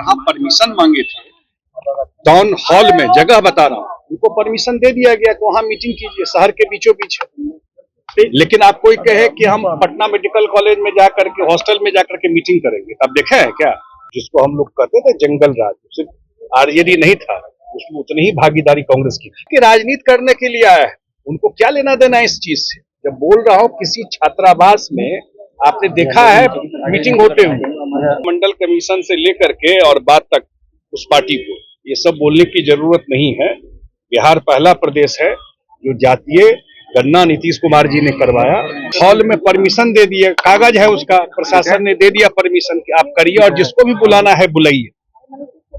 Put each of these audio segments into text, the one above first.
जहां परमिशन मांगे थे टाउन हॉल में, जगह बता रहा हूँ, उनको परमिशन दे दिया गया कि वहां मीटिंग कीजिए, शहर के बीचों बीच है। लेकिन आप कोई कहे कि हम पटना मेडिकल कॉलेज में जाकर के, हॉस्टल में जाकर के मीटिंग करेंगे, अब देखा है क्या, जिसको हम लोग कहते थे जंगल राज, सिर्फ आरजेडी नहीं था, उसमें उतनी ही भागीदारी कांग्रेस की कि राजनीति करने के लिए आया है। उनको क्या लेना देना इस चीज से। जब बोल रहा हूँ किसी छात्रावास में आपने देखा है मीटिंग होते हुए, मंडल कमीशन से लेकर के और बाद तक उस पार्टी को, ये सब बोलने की जरूरत नहीं है। बिहार पहला प्रदेश है जो जातीय गणना नीतीश कुमार जी ने करवाया। हॉल में परमिशन दे दिया, कागज है उसका, प्रशासन ने दे दिया परमिशन कि आप करिए और जिसको भी बुलाना है बुलाइए।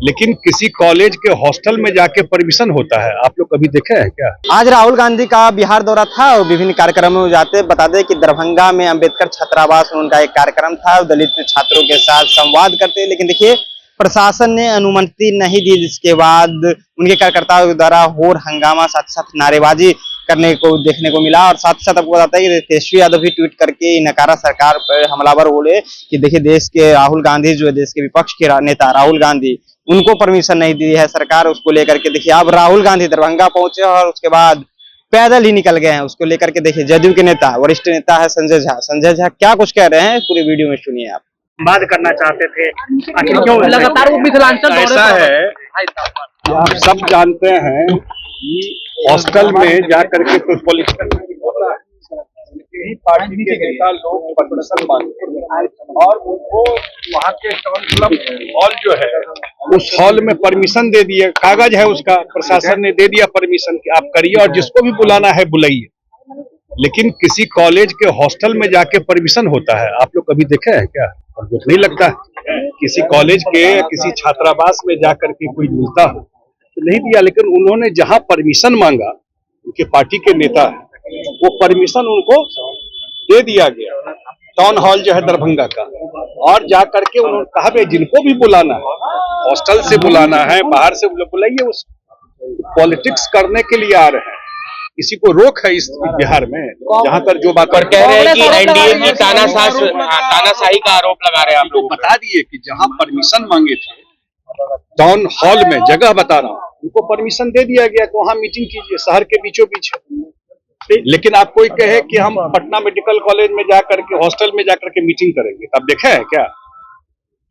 लेकिन किसी कॉलेज के हॉस्टल में जाके परमिशन होता है, आप लोग कभी देखे हैं क्या? आज राहुल गांधी का बिहार दौरा था और विभिन्न कार्यक्रमों में जाते, बता दें कि दरभंगा में अंबेडकर छात्रावास में उनका एक कार्यक्रम था, दलित छात्रों के साथ संवाद करते। लेकिन देखिए प्रशासन ने अनुमति नहीं दी, जिसके बाद उनके कार्यकर्ताओं द्वारा होर हंगामा, साथ साथ नारेबाजी करने को देखने को मिला। और साथ ही साथ आपको बताता है कि तेजस्वी यादव भी ट्वीट करके नकारा सरकार पर हमलावर बोले कि देखिए देश के राहुल गांधी जो है, देश के विपक्ष के नेता राहुल गांधी, उनको परमिशन नहीं दी है सरकार, उसको लेकर के देखिए अब राहुल गांधी दरभंगा पहुंचे और उसके बाद पैदल ही निकल गए हैं। उसको लेकर के देखिए जदयू के नेता, वरिष्ठ नेता है संजय झा। संजय झा क्या कुछ कह रहे हैं, पूरी वीडियो में सुनिए आप। बात करना चाहते थे, आखिर क्यों लगातार वो मिथिलांचल ऐसा है कि आप सब जानते हैं कि हॉस्टल में जाकर के कोई पॉलिटिकल होता है, यही पार्टी के नेता लोग परमिशन मांगते हैं और उनको वहाँ के टाउन क्लब हॉल जो है, उस हॉल में परमिशन दे दिया, कागज है उसका, प्रशासन ने दे दिया परमिशन कि आप करिए और जिसको भी बुलाना है बुलाइए। लेकिन किसी कॉलेज के हॉस्टल में जाके परमिशन होता है, आप लोग कभी देखे हैं क्या? कुछ नहीं लगता है किसी कॉलेज के, किसी छात्रावास में जाकर के कोई मिलता हो तो नहीं दिया। लेकिन उन्होंने जहां परमिशन मांगा, उनके पार्टी के नेता है, वो परमिशन उनको दे दिया गया, टाउन हॉल जो है दरभंगा का। और जाकर के उन्होंने कहा भाई जिनको भी बुलाना है, हॉस्टल से बुलाना है, बाहर से बुलाइए। उस पॉलिटिक्स करने के लिए आ रहे हैं, किसी को रोक है इस बिहार में? जहां पर जो बात कह रहे हैं कि एनडीए की तानाशाही का आरोप लगा रहे हैं आप लोग। बता दिए कि जहां परमिशन मांगे थे टाउन हॉल में, जगह बता रहा हूँ, उनको परमिशन दे दिया गया कि वहां मीटिंग कीजिए, शहर के बीचों बीच है। लेकिन आप कोई कहे कि हम पटना मेडिकल कॉलेज में जाकर के, हॉस्टल में जाकर के मीटिंग करेंगे, तब देखा है क्या,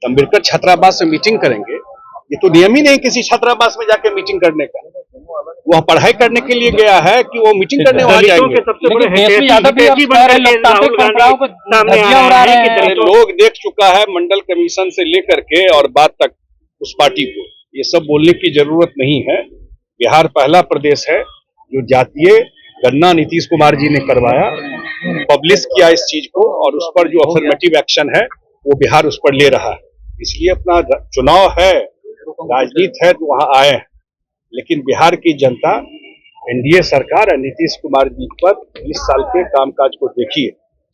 अम्बेडकर छात्रावास में मीटिंग करेंगे? ये तो नियम ही नहीं किसी छात्रावास में जाके मीटिंग करने का। वह पढ़ाई करने के लिए गया है कि वो मीटिंग करने वहां जाएंगे? लोग देख चुका है मंडल कमीशन से लेकर के और बाद तक उस पार्टी को, ये सब बोलने की जरूरत नहीं है। बिहार पहला प्रदेश है जो जातीय गणना नीतीश कुमार जी ने करवाया, पब्लिश किया इस चीज को, और उस पर जो अफर्मेटिव एक्शन है वो बिहार उस पर ले रहा है। इसलिए अपना चुनाव है, राजनीति है, तो वहां आए हैं। लेकिन बिहार की जनता, एनडीए सरकार और नीतीश कुमार जी पर 20 साल के कामकाज को देखिए।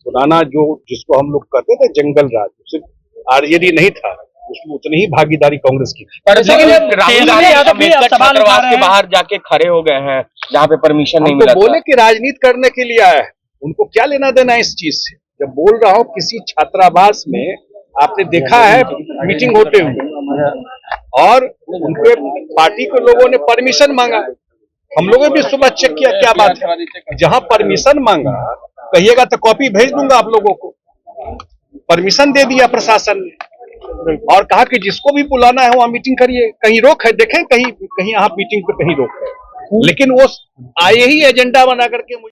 पुराना जो, जिसको हम लोग कहते थे जंगल राज, सिर्फ आरजेडी नहीं था, उसमें उतनी ही भागीदारी कांग्रेस की थी। राहुल गांधी छात्रावास के बाहर जाके खड़े हो गए हैं जहाँ पे परमिशन नहीं मिला। बोले कि राजनीति करने के लिए आया है, उनको क्या लेना देना इस चीज से। जब बोल रहा हूँ किसी छात्रावास में आपने देखा है मीटिंग होते हुए और उनके पार्टी के लोगों ने परमिशन मांगा, हम लोगों ने भी सुबह चेक किया क्या बात है। जहां परमिशन मांगा, कहिएगा तो कॉपी भेज दूंगा आप लोगों को। परमिशन दे दिया प्रशासन ने और कहा कि जिसको भी बुलाना है वहां मीटिंग करिए। कहीं रोक है? देखें कहीं, कहीं आप मीटिंग पे कहीं रोक है? लेकिन वो आए ही एजेंडा बना करके